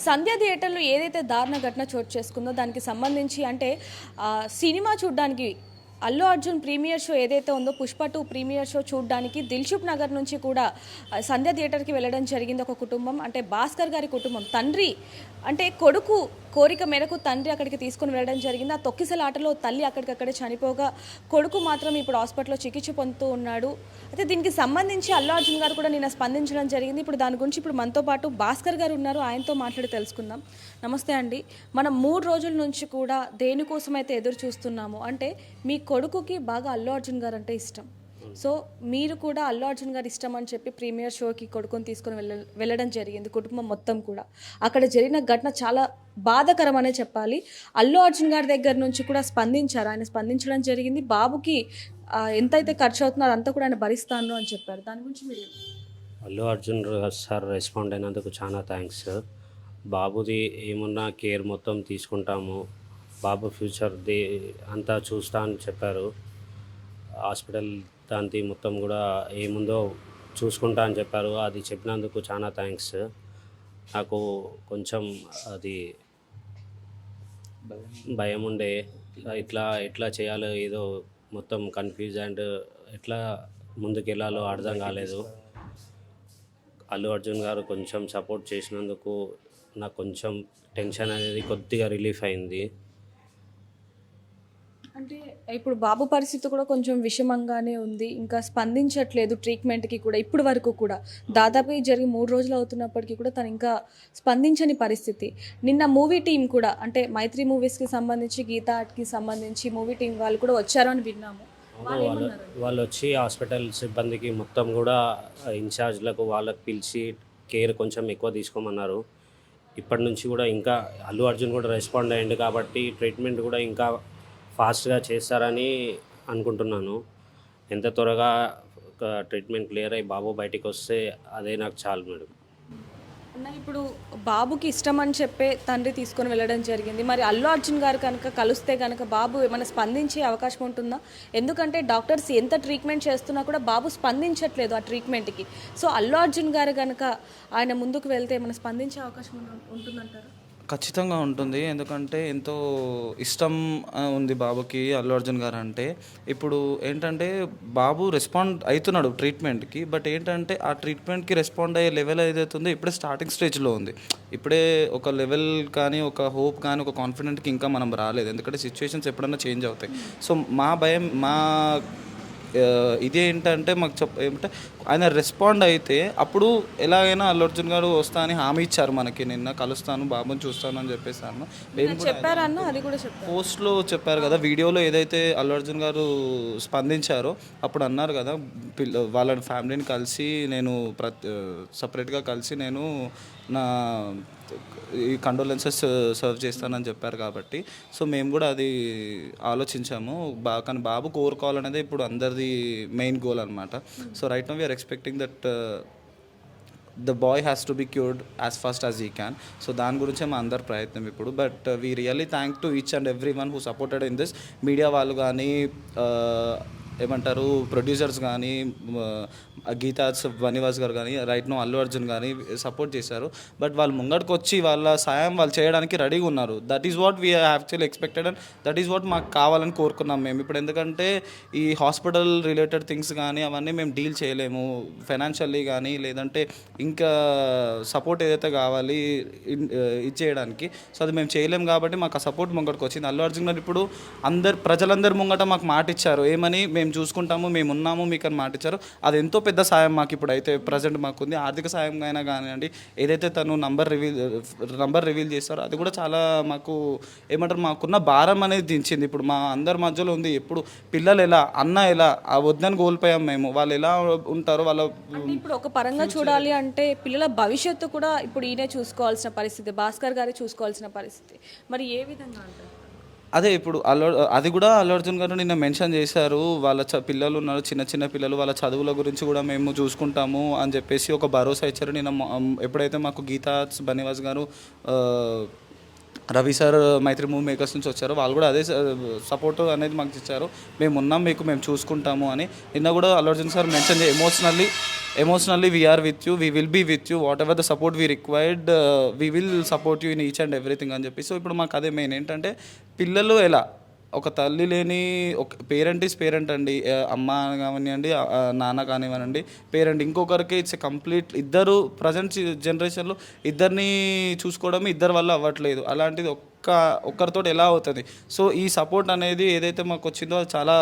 సంధ్య థియేటర్లో ఏదైతే దారుణ ఘటన చోటు చేసుకుందో దానికి సంబంధించి అంటే సినిమా చూడడానికి అల్లు అర్జున్ ప్రీమియర్ షో ఏదైతే ఉందో పుష్ప 2 ప్రీమియర్ షో చూడడానికి దిల్షుక్ నగర్ నుంచి కూడా సంధ్య థియేటర్కి వెళ్ళడం జరిగింది. ఒక కుటుంబం అంటే భాస్కర్ గారి కుటుంబం, తండ్రి అంటే కొడుకు కోరిక మేరకు తండ్రి అక్కడికి తీసుకుని వెళ్ళడం జరిగింది. ఆ తొక్కిసలాటలో తల్లి అక్కడికక్కడే చనిపోగా కొడుకు మాత్రం ఇప్పుడు హాస్పిటల్లో చికిత్స పొందుతూ ఉన్నాడు. అయితే దీనికి సంబంధించి అల్లు అర్జున్ గారు కూడా నిన్న స్పందించడం జరిగింది. ఇప్పుడు దాని గురించి ఇప్పుడు మనతో పాటు భాస్కర్ గారు ఉన్నారు, ఆయనతో మాట్లాడి తెలుసుకుందాం. నమస్తే అండి. మనం 3 రోజుల నుంచి కూడా దేనికోసం అయితే ఎదురు చూస్తున్నాము అంటే మీ కొడుకుకి బాగా అల్లు అర్జున్ గారు అంటే ఇష్టం. సో మీరు కూడా అల్లు అర్జున్ గారు ఇష్టం అని చెప్పి ప్రీమియర్ షోకి కొడుకుని తీసుకొని వెళ్ళడం జరిగింది, కుటుంబం మొత్తం కూడా. అక్కడ జరిగిన ఘటన చాలా బాధాకరం అనే చెప్పాలి. అల్లు అర్జున్ గారి దగ్గర నుంచి కూడా స్పందించారు, ఆయన స్పందించడం జరిగింది. బాబుకి ఎంతైతే ఖర్చు అవుతుందో అదంతా కూడా ఆయన భరిస్తాను అని చెప్పారు. దాని గురించి మీరు అల్లు అర్జున్ సార్ రెస్పాండ్ అయినందుకు చాలా థ్యాంక్స్. బాబుది ఏమున్నా కేర్ మొత్తం తీసుకుంటాము, బాబు ఫ్యూచర్ది అంతా చూస్తా అని చెప్పారు. హాస్పిటల్ దాంతి మొత్తం కూడా ఏముందో చూసుకుంటా అని చెప్పారు. అది చెప్పినందుకు చాలా థ్యాంక్స్. నాకు కొంచెం అది భయం ఉండే, ఎట్లా చేయాలో ఏదో మొత్తం కన్ఫ్యూజ్ అండ్ ఎట్లా ముందుకు వెళ్ళాలో అర్థం కాలేదు. అల్లు అర్జున్ గారు కొంచెం సపోర్ట్ చేసినందుకు నాకు కొంచెం టెన్షన్ అనేది కొద్దిగా రిలీఫ్ అయింది. అంటే ఇప్పుడు బాబు పరిస్థితి కూడా కొంచెం విషమంగానే ఉంది, ఇంకా స్పందించట్లేదు ట్రీట్మెంట్కి కూడా. ఇప్పుడు వరకు కూడా దాదాపు జరిగి 3 రోజులు అవుతున్నప్పటికీ కూడా తను ఇంకా స్పందించని పరిస్థితి. నిన్న మూవీ టీం కూడా అంటే మైత్రి మూవీస్కి సంబంధించి, గీతా ఆర్ట్కి సంబంధించి మూవీ టీం వాళ్ళు కూడా వచ్చారు అని విన్నాము. వాళ్ళు వచ్చి హాస్పిటల్ సిబ్బందికి మొత్తం కూడా ఇన్ఛార్జ్లకు వాళ్ళకి పిలిచి కేర్ కొంచెం ఎక్కువ తీసుకోమన్నారు. ఇప్పటి నుంచి కూడా ఇంకా అల్లు అర్జున్ కూడా రెస్పాండ్ అయ్యింది కాబట్టి ట్రీట్మెంట్ కూడా ఇంకా ఫాస్ట్గా చేస్తారని అనుకుంటున్నాను. ఎంత త్వరగా ట్రీట్మెంట్ క్లియర్ అయ్యి బాబు బయటికి వస్తే అదే నాకు చాలు మేడం. అన్న, ఇప్పుడు బాబుకి ఇష్టం అని చెప్పే తండ్రి తీసుకొని వెళ్ళడం జరిగింది. మరి అల్లు అర్జున్ గారు కనుక కలిస్తే కనుక బాబు ఏమైనా స్పందించే అవకాశం ఉంటుందా? ఎందుకంటే డాక్టర్స్ ఎంత ట్రీట్మెంట్ చేస్తున్నా కూడా బాబు స్పందించట్లేదు ఆ ట్రీట్మెంట్కి. సో అల్లు అర్జున్ గారు కనుక ఆయన ముందుకు వెళ్తే ఏమైనా స్పందించే అవకాశం ఉంటుందంటారు? ఖచ్చితంగా ఉంటుంది. ఎందుకంటే ఎంతో ఇష్టం ఉంది బాబుకి అల్లు అర్జున్ గారు అంటే. ఇప్పుడు ఏంటంటే బాబు రెస్పాండ్ అవుతున్నాడు ట్రీట్మెంట్కి, బట్ ఏంటంటే ఆ ట్రీట్మెంట్కి రెస్పాండ్ అయ్యే లెవెల్ ఏదైతే ఉందో ఇప్పుడే స్టార్టింగ్ స్టేజ్లో ఉంది. ఇప్పుడే ఒక లెవెల్ కానీ, ఒక హోప్ కానీ, ఒక కాన్ఫిడెంట్కి ఇంకా మనం రాలేదు. ఎందుకంటే సిచ్యువేషన్స్ ఎప్పుడన్నా చేంజ్ అవుతాయి. సో మా భయం, మా ఇదేంటంటే మాకు ఏమంటే ఆయన రెస్పాండ్ అయితే అప్పుడు ఎలాగైనా అల్లు అర్జున్ గారు వస్తా అని హామీ ఇచ్చారు మనకి. నిన్న కలుస్తాను, బాబుని చూస్తాను అని చెప్పేసాను. పోస్ట్లో చెప్పారు కదా, వీడియోలో ఏదైతే అల్లు అర్జున్ గారు స్పందించారో అప్పుడు అన్నారు కదా, వాళ్ళ ఫ్యామిలీని కలిసి నేను సపరేట్గా కలిసి నేను నా ఈ కండోలెన్సెస్ సర్వ్ చేస్తానని చెప్పారు కాబట్టి. సో మేము కూడా అది ఆలోచించాము. కానీ బాబు కోరుకోవాలనేది ఇప్పుడు అందరిది మెయిన్ గోల్ అనమాట. So right now we are expecting that the boy has to be cured as fast as he can. So దాని గురించే మా అందరి ప్రయత్నం ఇప్పుడు. But we really thank to each and every one who supported in this. Media వాళ్ళు కానీ, ఏమంటారు, producers కానీ, గీతా బనివాస్ గారు కానీ, రైట్ నో అల్లు అర్జున్ కానీ సపోర్ట్ చేశారు. బట్ వాళ్ళు ముంగడికి వచ్చి వాళ్ళ సాయం వాళ్ళు చేయడానికి రెడీగా ఉన్నారు. That is what we actually expected and that is what మాకు కావాలని కోరుకున్నాం మేము ఇప్పుడు. ఎందుకంటే ఈ హాస్పిటల్ రిలేటెడ్ థింగ్స్ కానీ అవన్నీ మేము డీల్ చేయలేము ఫైనాన్షియల్లీ కానీ, లేదంటే ఇంకా సపోర్ట్ ఏదైతే కావాలి ఇది చేయడానికి, సో అది మేము చేయలేము కాబట్టి మాకు ఆ సపోర్ట్ ముంగడికి వచ్చింది. అల్లు అర్జున్ గారు ఇప్పుడు ప్రజలందరి ముంగట మాకు మాట ఇచ్చారు, ఏమని మేము చూసుకుంటాము, మేము ఉన్నాము మీకు అని మాట ఇచ్చారు. అది ఎంతో పెద్ద సాయం మాకు ఇప్పుడు అయితే ప్రజెంట్ మాకుంది. ఆర్థిక సాయం అయినా కానివ్వండి, ఏదైతే తను నంబర్ రివీల్ చేస్తారో అది కూడా చాలా మాకు ఏమంటారు, మాకున్న భారం అనేది దించింది. ఇప్పుడు మా అందరి మధ్యలో ఉంది. ఎప్పుడు పిల్లలు ఎలా, అన్న ఎలా, ఆ వద్దని కోల్పోయాం మేము. వాళ్ళు ఎలా ఉంటారో వాళ్ళ ఇప్పుడు ఒక పరంగా చూడాలి అంటే పిల్లల భవిష్యత్తు కూడా ఇప్పుడు ఈయనే చూసుకోవాల్సిన పరిస్థితి, భాస్కర్ గారే చూసుకోవాల్సిన పరిస్థితి. మరి ఏ విధంగా అంటారు? అదే ఇప్పుడు అది కూడా అల్లు అర్జున్ గారు నిన్న మెన్షన్ చేశారు. వాళ్ళ పిల్లలు ఉన్నారు, చిన్న చిన్న పిల్లలు, వాళ్ళ చదువుల గురించి కూడా మేము చూసుకుంటాము అని చెప్పేసి ఒక భరోసా ఇచ్చారు. నిన్న ఎప్పుడైతే మాకు గీతా బనివాస్ గారు, రవి సార్ మైత్రి మూవీ మేకర్స్ నుంచి వచ్చారు, వాళ్ళు కూడా అదే సపోర్ట్ అనేది మాకు ఇచ్చారు. మేము ఉన్నాం, మేము చూసుకుంటాము అని. నిన్న కూడా Allu Arjun sir mention emotionally emotionally we are with you, we will be with you, whatever the support we required we will support you in each and everything అని చెప్పి. సో ఇప్పుడు మాకు అదే మెయిన్ ఏంటంటే పిల్లలు ఎలా ఒక తల్లి లేని ఒక పేరెంట్ ఈజ్ పేరెంట్ అండి, అమ్మ కానివ్వండి నాన్న కానివ్వనండి పేరెంట్, ఇంకొకరికి ఇట్స్ కంప్లీట్ ఇద్దరు ప్రజెంట్ జనరేషన్లో ఇద్దరిని చూసుకోవడం ఇద్దరి వల్ల అవ్వట్లేదు. అలాంటిది ఒక్కరితో ఎలా అవుతుంది? సో ఈ సపోర్ట్ అనేది ఏదైతే మాకు వచ్చిందో అది చాలా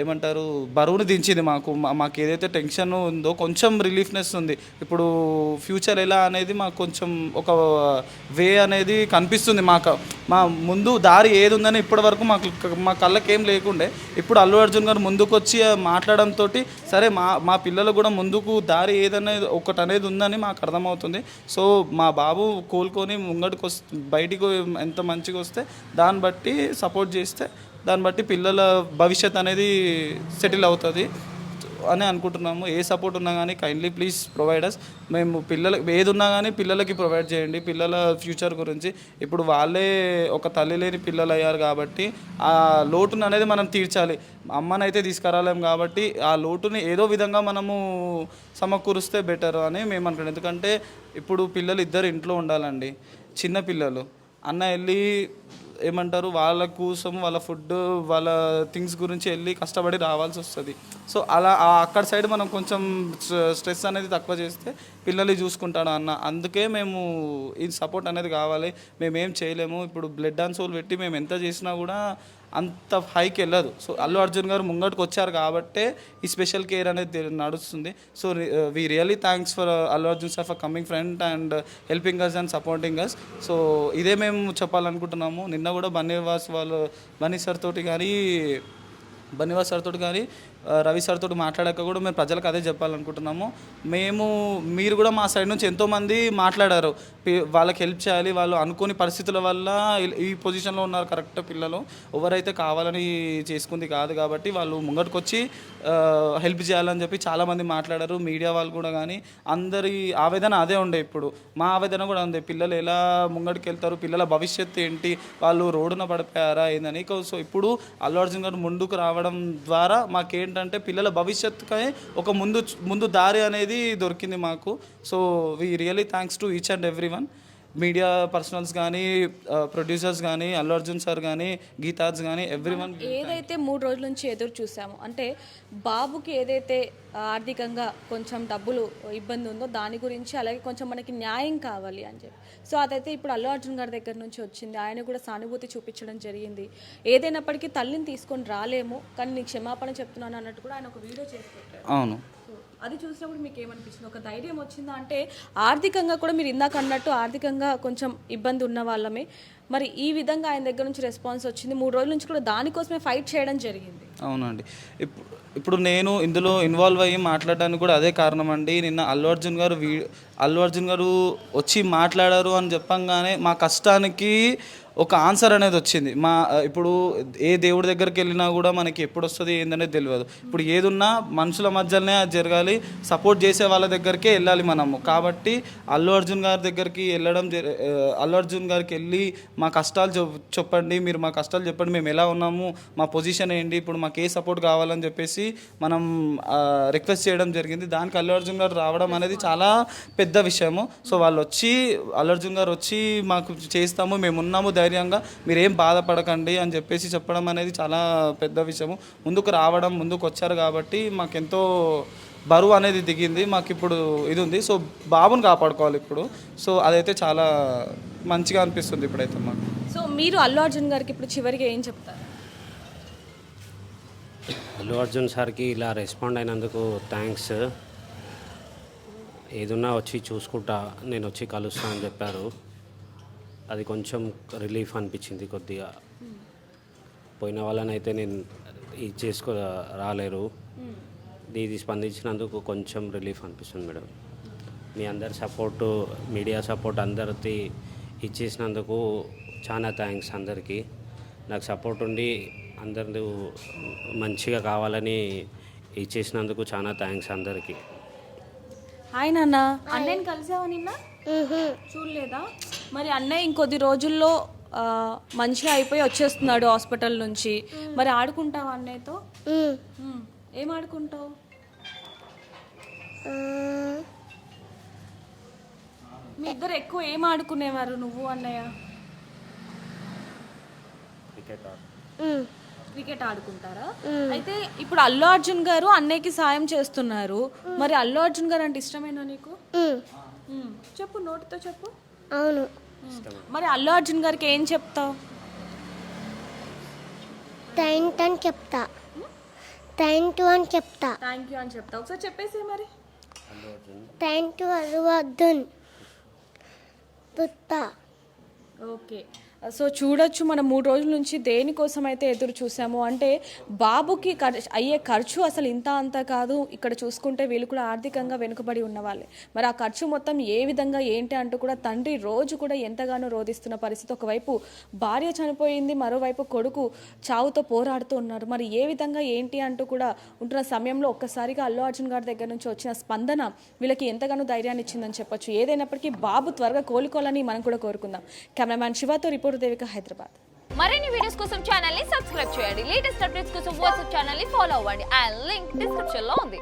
ఏమంటారు బరువుని దించింది మాకు ఏదైతే టెన్షన్ ఉందో కొంచెం రిలీఫ్నెస్ ఉంది. ఇప్పుడు ఫ్యూచర్ ఎలా అనేది మాకు కొంచెం ఒక వే అనేది కనిపిస్తుంది. మా ముందు దారి ఏది ఉందని ఇప్పటి వరకు మా కళ్ళకి ఏం లేకుండే, ఇప్పుడు అల్లు అర్జున్ గారు ముందుకు వచ్చి మాట్లాడడంతో సరే మా పిల్లలు కూడా ముందుకు దారి ఏదనేది ఒకటి అనేది ఉందని మాకు అర్థమవుతుంది. సో మా బాబు కోలుకొని ముంగటికి బయటికి ఎంత మంచిగా వస్తే దాన్ని బట్టి సపోర్ట్ చేస్తే దాన్ని బట్టి పిల్లల భవిష్యత్ అనేది సెటిల్ అవుతుంది అని అనుకుంటున్నాము. ఏ సపోర్ట్ ఉన్నా కానీ కైండ్లీ ప్లీజ్ ప్రొవైడ్ అస్. మేము పిల్లలకి ఏది ఉన్నా కానీ పిల్లలకి ప్రొవైడ్ చేయండి, పిల్లల ఫ్యూచర్ గురించి. ఇప్పుడు వాళ్ళే ఒక తల్లి లేని పిల్లలు అయ్యారు కాబట్టి ఆ లోటును అనేది మనం తీర్చాలి. అమ్మనైతే తీసుకురాలేము కాబట్టి ఆ లోటుని ఏదో విధంగా మనము సమకూరుస్తే బెటర్ అని మేము అనుకుంటాం. ఎందుకంటే ఇప్పుడు పిల్లలు ఇద్దరు ఇంట్లో ఉండాలండి, చిన్న పిల్లలు. అన్న వెళ్ళి ఏమంటారు వాళ్ళ కోసం వాళ్ళ ఫుడ్ వాళ్ళ థింగ్స్ గురించి వెళ్ళి కష్టపడి రావాల్సి వస్తుంది. సో అలా అక్కడ సైడ్ మనం కొంచెం స్ట్రెస్ అనేది తక్కువ చేస్తే పిల్లల్ని చూసుకుంటాడు అన్న. అందుకే మేము ఈ సపోర్ట్ అనేది కావాలి. మేమేం చేయలేము. ఇప్పుడు బ్లడ్ అండ్ సోల్ పెట్టి మేము ఎంత చేసినా కూడా అంత హైకి వెళ్ళదు. సో అల్లు అర్జున్ గారు ముంగటికి వచ్చారు కాబట్టే ఈ స్పెషల్ కేర్ అనేది నడుస్తుంది. So we really thanks for Allu Arjun sir for coming friend and helping us and supporting us. So ఇదే మేము చెప్పాలనుకుంటున్నాము. నిన్న కూడా బన్నీ సార్ తోటి కానీ రవి సార్ తోటి మాట్లాడాక కూడా మేము ప్రజలకు అదే చెప్పాలనుకుంటున్నాము. మీరు కూడా మా సైడ్ నుంచి ఎంతోమంది మాట్లాడారు, వాళ్ళకి హెల్ప్ చేయాలి, వాళ్ళు అనుకోని పరిస్థితుల వల్ల ఈ పొజిషన్లో ఉన్నారు. కరెక్ట్ పిల్లలు ఎవరైతే కావాలని చేసుకుంది కాదు కాబట్టి వాళ్ళు ముంగటికి వచ్చి హెల్ప్ చేయాలని చెప్పి చాలామంది మాట్లాడారు. మీడియా వాళ్ళు కూడా కానీ అందరి ఆవేదన అదే ఉండే. ఇప్పుడు మా ఆవేదన కూడా ఉంది, పిల్లలు ఎలా ముంగటికి వెళ్తారు, పిల్లల భవిష్యత్తు ఏంటి, వాళ్ళు రోడ్డున పడిపోయారా ఏందని. సో ఇప్పుడు అల్లు అర్జున్ గారు ముందుకు రావడం ద్వారా మాకేంటంటే పిల్లల భవిష్యత్తుకై ఒక ముందు దారి అనేది దొరికింది మాకు. So we really thanks to each and every one, media personals కానీ ప్రొడ్యూసర్స్ కానీ అల్లు అర్జున్ సార్ కానీ గీతాజ్ కానీ ఎవ్రీవన్. ఏదైతే 3 రోజుల నుంచి ఎదురు చూసాము అంటే బాబుకి ఏదైతే ఆర్థికంగా కొంచెం డబ్బులు ఇబ్బంది ఉందో దాని గురించి, అలాగే కొంచెం మనకి న్యాయం కావాలి అని చెప్పి. సో అదైతే ఇప్పుడు అల్లు అర్జున్ గారి దగ్గర నుంచి వచ్చింది. ఆయన కూడా సానుభూతి చూపించడం జరిగింది. ఏదైనప్పటికీ తల్లిని తీసుకొని రాలేము కానీ నీకు క్షమాపణ చెప్తున్నాను అన్నట్టు కూడా ఆయన ఒక వీడియో చేసి పెట్టారు. అవును, అది చూసినప్పుడు మీకు ఏమనిపించింది? ఒక ధైర్యం వచ్చిందా? అంటే ఆర్థికంగా కూడా మీరు ఇందాక అన్నట్టు ఆర్థికంగా కొంచెం ఇబ్బంది ఉన్న వాళ్ళమే, మరి ఈ విధంగా ఆయన దగ్గర నుంచి రెస్పాన్స్ వచ్చింది. 3 రోజుల నుంచి కూడా దానికోసమే ఫైట్ చేయడం జరిగింది. అవునండి. ఇప్పుడు నేను ఇందులో ఇన్వాల్వ్ అయ్యి మాట్లాడడానికి కూడా అదే కారణం అండి. నిన్న అల్లు అర్జున్ గారు వచ్చి మాట్లాడారు అని చెప్పంగానే మా కష్టానికి ఒక ఆన్సర్ అనేది వచ్చింది. ఇప్పుడు ఏ దేవుడి దగ్గరికి వెళ్ళినా కూడా మనకి ఎప్పుడు వస్తుంది ఏందనేది తెలియదు. ఇప్పుడు ఏదున్నా మనుషుల మధ్యలోనే అది జరగాలి, సపోర్ట్ చేసే వాళ్ళ దగ్గరికే వెళ్ళాలి మనము. కాబట్టి అల్లు అర్జున్ గారి దగ్గరికి అల్లు అర్జున్ గారికి వెళ్ళి మా కష్టాలు చెప్పండి, మీరు మా కష్టాలు చెప్పండి, మేము ఎలా ఉన్నాము, మా పొజిషన్ ఏంటి, ఇప్పుడు మాకు ఏ సపోర్ట్ కావాలని చెప్పేసి మనం రిక్వెస్ట్ చేయడం జరిగింది. దానికి అల్లు అర్జున్ గారు రావడం అనేది చాలా పెద్ద విషయము. సో అల్లు అర్జున్ గారు వచ్చి మాకు చేస్తాము, మేము ఉన్నాము ధైర్యంగా, మీరేం బాధపడకండి అని చెప్పేసి చెప్పడం అనేది చాలా పెద్ద విషయము. ముందుకు వచ్చారు కాబట్టి మాకెంతో బరువు అనేది దిగింది. మాకు ఇప్పుడు ఇది ఉంది. సో బాబుని కాపాడుకోవాలి ఇప్పుడు. సో అదైతే చాలా మంచిగా అనిపిస్తుంది ఇప్పుడైతే మాకు. సో మీరు అల్లు అర్జున్ గారికి ఇప్పుడు చివరిగా ఏం చెప్తారు? అల్లు అర్జున్ సార్కి ఇలా రెస్పాండ్ అయినందుకు థ్యాంక్స్. ఏదున్నా వచ్చి చూసుకుంటా, నేను వచ్చి కలుస్తా అని చెప్పారు. అది కొంచెం రిలీఫ్ అనిపించింది కొద్దిగా. పోయిన వాళ్ళనైతే నేను ఇది రాలేరు. ఇది స్పందించినందుకు కొంచెం రిలీఫ్ అనిపిస్తుంది మేడం. మీ అందరి సపోర్టు, మీడియా సపోర్ట్ అందరికీ ఇచ్చేసినందుకు చాలా థ్యాంక్స్ అందరికీ. నాకు సపోర్ట్ ఉండి అందరూ మంచిగా కావాలని ఇచ్చేసినందుకు చాలా థ్యాంక్స్ అందరికీ. హాయ్ నాన్న, అన్నయ్యని కలిసావా నిన్న? చూడలేదా? మరి అన్నయ్య ఇంకొద్ది రోజుల్లో మంచిగా అయిపోయి వచ్చేస్తున్నాడు హాస్పిటల్ నుంచి. మరి ఆడుకుంటావా అన్నయ్యతో? ఏం ఆడుకుంటావు? మీ ఇద్దరు ఎక్కువ ఏం ఆడుకునేవారు నువ్వు అన్నయ్య? క్రికెట్ ఆడుకుంటారా? అయితే ఇప్పుడు అల్లు అర్జున్ గారు అన్నయ్యకి సాయం చేస్తున్నారు, మరి అల్లు అర్జున్ గారు అంటే ఇష్టమేనా నీకు? చెప్పు, నోటితో చెప్పు. అవును. మరి అల్లు అర్జున్ గారికి ఏం చెప్తావు? థ్యాంక్ అని చెప్తా. థ్యాంక్ యూ అని చెప్తా. థ్యాంక్ యూ అని చెప్తావు. ఒకసారి చెప్పేసి మరి. Thank you Allu Arjun. Putta. Okay, so చూడొచ్చు మనం 3 రోజుల నుంచి దేనికోసం అయితే ఎదురు చూసాము అంటే బాబుకి అయ్యే ఖర్చు అసలు ఇంత అంతా కాదు. ఇక్కడ చూసుకుంటే వీళ్ళు కూడా ఆర్థికంగా వెనుకబడి ఉన్న వాళ్ళే. మరి ఆ ఖర్చు మొత్తం ఏ విధంగా ఏంటి అంటూ కూడా తండ్రి రోజు కూడా ఎంతగానో రోధిస్తున్న పరిస్థితి. ఒకవైపు భార్య చనిపోయింది, మరోవైపు కొడుకు చావుతో పోరాడుతూ ఉన్నారు. మరి ఏ విధంగా ఏంటి అంటూ కూడా ఉంటున్న సమయంలో ఒక్కసారిగా అల్లు అర్జున్ గారి దగ్గర నుంచి వచ్చిన స్పందన వీళ్ళకి ఎంతగానో ధైర్యాన్ని ఇచ్చిందని చెప్పొచ్చు. ఏదైనప్పటికీ బాబు త్వరగా కోలుకోవాలని మనం కూడా కోరుకుందాం. కెమెరామ్యాన్ శివతో రిపోర్ట్ దేవిక, హైదరాబాద్. మరిన్ని వీడియోస్ కోసం ఛానల్ ని సబ్స్క్రైబ్ చేయండి. లేటెస్ట్ అప్డేట్స్ కోసం వాట్సాప్ ఛానల్ ని ఫాలో అవ్వండి. ఆ లింక్ డిస్క్రిప్షన్ లో ఉంది.